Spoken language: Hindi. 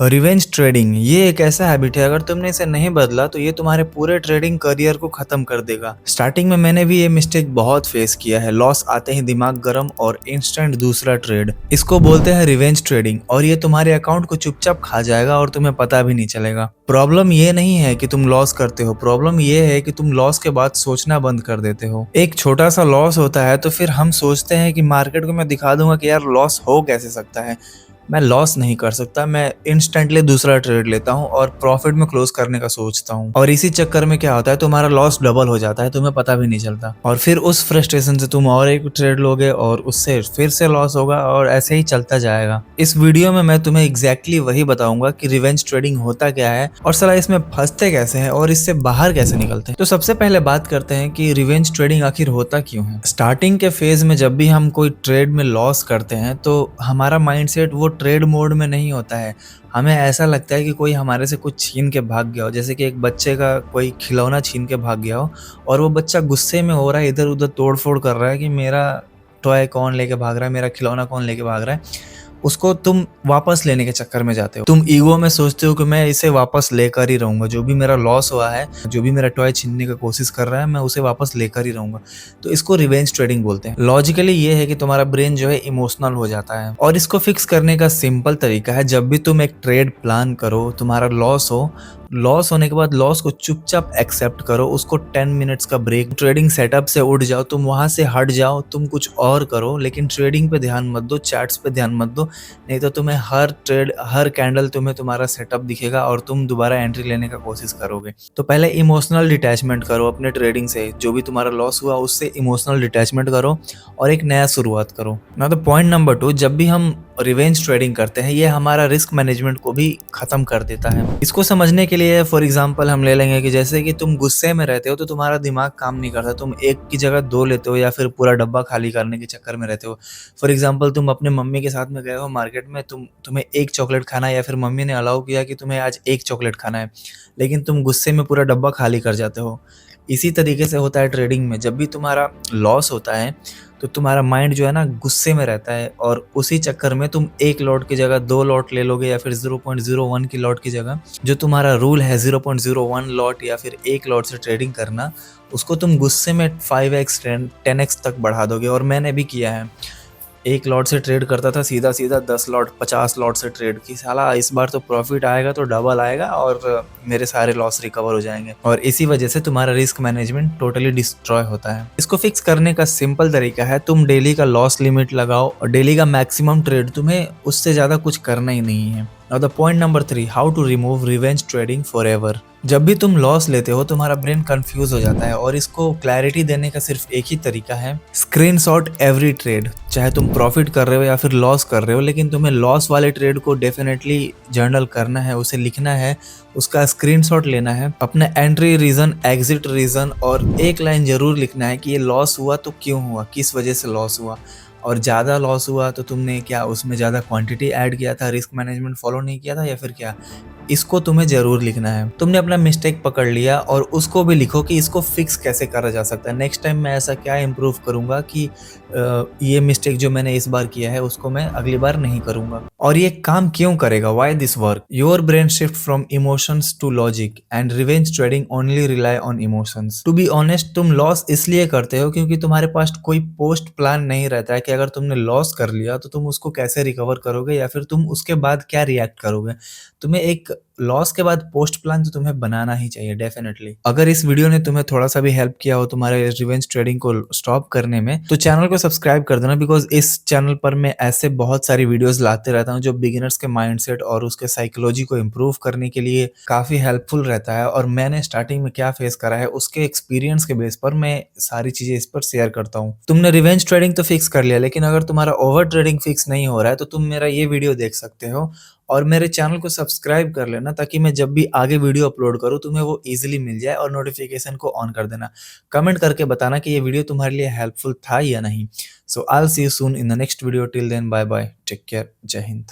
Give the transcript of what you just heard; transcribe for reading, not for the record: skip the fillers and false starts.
रिवेंज ट्रेडिंग ये एक ऐसा हैबिट है, अगर तुमने इसे नहीं बदला तो ये तुम्हारे पूरे ट्रेडिंग करियर को खत्म कर देगा। स्टार्टिंग में मैंने भी ये मिस्टेक बहुत फेस किया है। लॉस आते ही दिमाग गरम और इंस्टेंट दूसरा ट्रेड। इसको बोलते हैं रिवेंज ट्रेडिंग और ये तुम्हारे अकाउंट को चुपचाप खा जाएगा और तुम्हें पता भी नहीं चलेगा। प्रॉब्लम ये नहीं है कि तुम लॉस करते हो, प्रॉब्लम ये है कि तुम लॉस के बाद सोचना बंद कर देते हो। एक छोटा सा लॉस होता है तो फिर हम सोचते हैं कि मार्केट को मैं दिखा दूंगा कि यार लॉस हो कैसे सकता है, मैं लॉस नहीं कर सकता, मैं इंस्टेंटली दूसरा ट्रेड लेता हूँ और प्रॉफिट में क्लोज करने का सोचता हूँ। और इसी चक्कर में क्या होता है, तुम्हारा लॉस डबल हो जाता है, तुम्हें पता भी नहीं चलता। और फिर उस फ्रस्ट्रेशन से तुम और एक ट्रेड लोगे और उससे फिर से लॉस होगा और ऐसे ही चलता जाएगा। इस वीडियो में मैं तुम्हें एग्जैक्टली वही बताऊंगा कि रिवेंज ट्रेडिंग होता क्या है और साला इसमें फंसते कैसे हैं और इससे बाहर कैसे निकलते हैं। तो सबसे पहले बात करते हैं कि रिवेंज ट्रेडिंग आखिर होता क्यों है। स्टार्टिंग के फेज में जब भी हम कोई ट्रेड में लॉस करते हैं तो हमारा माइंडसेट वो ट्रेड मोड में नहीं होता है। हमें ऐसा लगता है कि कोई हमारे से कुछ छीन के भाग गया हो, जैसे कि एक बच्चे का कोई खिलौना छीन के भाग गया हो और वो बच्चा गुस्से में हो रहा है, इधर उधर तोड़ फोड़ कर रहा है कि मेरा टॉय कौन लेके भाग रहा है, मेरा खिलौना कौन लेके भाग रहा है। उसको तुम वापस लेने के चक्कर में जाते हो। तुम ईगो में सोचते हो कि मैं इसे वापस लेकर ही रहूंगा, जो भी मेरा लॉस हुआ है, जो भी मेरा टॉय छीनने की कोशिश कर रहा है, मैं उसे वापस लेकर ही रहूंगा। तो इसको रिवेंज ट्रेडिंग बोलते हैं। लॉजिकली ये है कि तुम्हारा ब्रेन जो है इमोशनल हो जाता है और इसको फिक्स करने का सिंपल तरीका है, जब भी तुम एक ट्रेड प्लान करो, तुम्हारा लॉस हो, लॉस होने के बाद लॉस को चुपचाप एक्सेप्ट करो, उसको 10 मिनट्स का ब्रेक, ट्रेडिंग सेटअप से उठ जाओ, तुम वहां से हट जाओ, तुम कुछ और करो, लेकिन ट्रेडिंग पे ध्यान मत दो, चार्ट्स पे ध्यान मत दो। नहीं तो तुम्हें हर ट्रेड, हर कैंडल तुम्हें तुम्हारा सेटअप दिखेगा और तुम दोबारा एंट्री लेने का कोशिश करोगे। तो पहले इमोशनल डिटैचमेंट करो अपने ट्रेडिंग से, जो भी तुम्हारा लॉस हुआ उससे इमोशनल डिटैचमेंट करो और एक नया शुरुआत करो ना। तो पॉइंट नंबर 2, जब भी हम रिवेंज ट्रेडिंग करते हैं ये हमारा रिस्क मैनेजमेंट को भी खत्म कर देता है। इसको समझने के लिए फॉर एग्जांपल हम ले लेंगे कि जैसे कि तुम गुस्से में रहते हो तो तुम्हारा दिमाग काम नहीं करता, तुम एक की जगह दो लेते हो या फिर पूरा डब्बा खाली करने के चक्कर में रहते हो। फॉर एग्जांपल तुम अपने मम्मी के साथ में गए हो मार्केट में, तुम्हें एक चॉकलेट खाना है या फिर मम्मी ने अलाउ किया कि तुम्हें आज एक चॉकलेट खाना है, लेकिन तुम गुस्से में पूरा डब्बा खाली कर जाते हो। इसी तरीके से होता है ट्रेडिंग में। जब भी तुम्हारा लॉस होता है तो तुम्हारा माइंड जो है ना गुस्से में रहता है और उसी चक्कर में तुम एक लॉट की जगह दो लॉट ले लोगे या फिर 0.01 की लॉट की जगह जो तुम्हारा रूल है 0.01 लॉट या फिर एक लॉट से ट्रेडिंग करना, उसको तुम गुस्से में 5x 10x तक बढ़ा दोगे। और मैंने भी किया है, एक लॉट से ट्रेड करता था सीधा सीधा 10 लॉट 50 लॉट से ट्रेड की, साला इस बार तो प्रॉफिट आएगा तो डबल आएगा और मेरे सारे लॉस रिकवर हो जाएंगे। और इसी वजह से तुम्हारा रिस्क मैनेजमेंट टोटली डिस्ट्रॉय होता है। इसको फिक्स करने का सिंपल तरीका है, तुम डेली का लॉस लिमिट लगाओ और डेली का मैक्सिमम ट्रेड, तुम्हें उससे ज्यादा कुछ करना ही नहीं है। Now the point number 3, how to remove revenge trading forever। जब भी तुम लॉस लेते हो तुम्हारा ब्रेन कंफ्यूज हो जाता है और इसको क्लैरिटी देने का सिर्फ एक ही तरीका है, स्क्रीनशॉट एवरी ट्रेड। चाहे तुम प्रॉफिट कर रहे हो या फिर लॉस कर रहे हो, लेकिन तुम्हें लॉस वाले ट्रेड को डेफिनेटली जर्नल करना है, उसे लिखना है, उसका स्क्रीनशॉट लेना है, अपना एंट्री रीजन, एग्जिट रीजन और एक लाइन जरूर लिखना है कि ये लॉस हुआ तो क्यों हुआ, किस वजह से लॉस हुआ। और ज़्यादा लॉस हुआ तो तुमने क्या उसमें ज़्यादा क्वांटिटी ऐड किया था, रिस्क मैनेजमेंट फॉलो नहीं किया था या फिर क्या, इसको तुम्हें ज़रूर लिखना है। तुमने अपना मिस्टेक पकड़ लिया और उसको भी लिखो कि इसको फिक्स कैसे करा जा सकता है, नेक्स्ट टाइम मैं ऐसा क्या इम्प्रूव करूँगा कि ये मिस्टेक जो मैंने इस बार किया है उसको मैं अगली बार नहीं करूँगा। और ये काम क्यों करेगा, why this work. Your brain shift from emotions to logic and revenge trading only rely on emotions. To be honest, तुम लॉस इसलिए करते हो क्योंकि तुम्हारे पास कोई पोस्ट प्लान नहीं रहता है कि अगर तुमने लॉस कर लिया तो तुम उसको कैसे रिकवर करोगे या फिर तुम उसके बाद क्या रिएक्ट करोगे। तुम्हें एक लॉस के बाद पोस्ट प्लान तो तुम्हें बनाना ही चाहिए डेफिनेटली। अगर इस वीडियो ने तुम्हें थोड़ा सा भी हेल्प किया हो तुम्हारे रिवेंज ट्रेडिंग को स्टॉप करने में, तो चैनल को सब्सक्राइब कर देना, बिकॉज इस चैनल पर मैं ऐसे बहुत सारी वीडियोस लाते रहता हूँ जो बिगिनर्स के माइंडसेट और उसके साइकोलॉजी को इम्प्रूव करने के लिए काफी हेल्पफुल रहता है। और मैंने स्टार्टिंग में क्या फेस करा है उसके एक्सपीरियंस के बेस पर मैं सारी चीजें इस पर शेयर करता हूँ। तुमने रिवेंज ट्रेडिंग तो फिक्स कर लिया, लेकिन अगर तुम्हारा ओवर ट्रेडिंग फिक्स नहीं हो रहा है तो तुम मेरा ये वीडियो देख सकते हो और मेरे चैनल को सब्सक्राइब कर लेना, ताकि मैं जब भी आगे वीडियो अपलोड करूँ तुम्हें वो इजीली मिल जाए। और नोटिफिकेशन को ऑन कर देना, कमेंट करके बताना कि ये वीडियो तुम्हारे लिए हेल्पफुल था या नहीं। So I will see you soon in the next video, till then bye bye, take care, जय हिंद।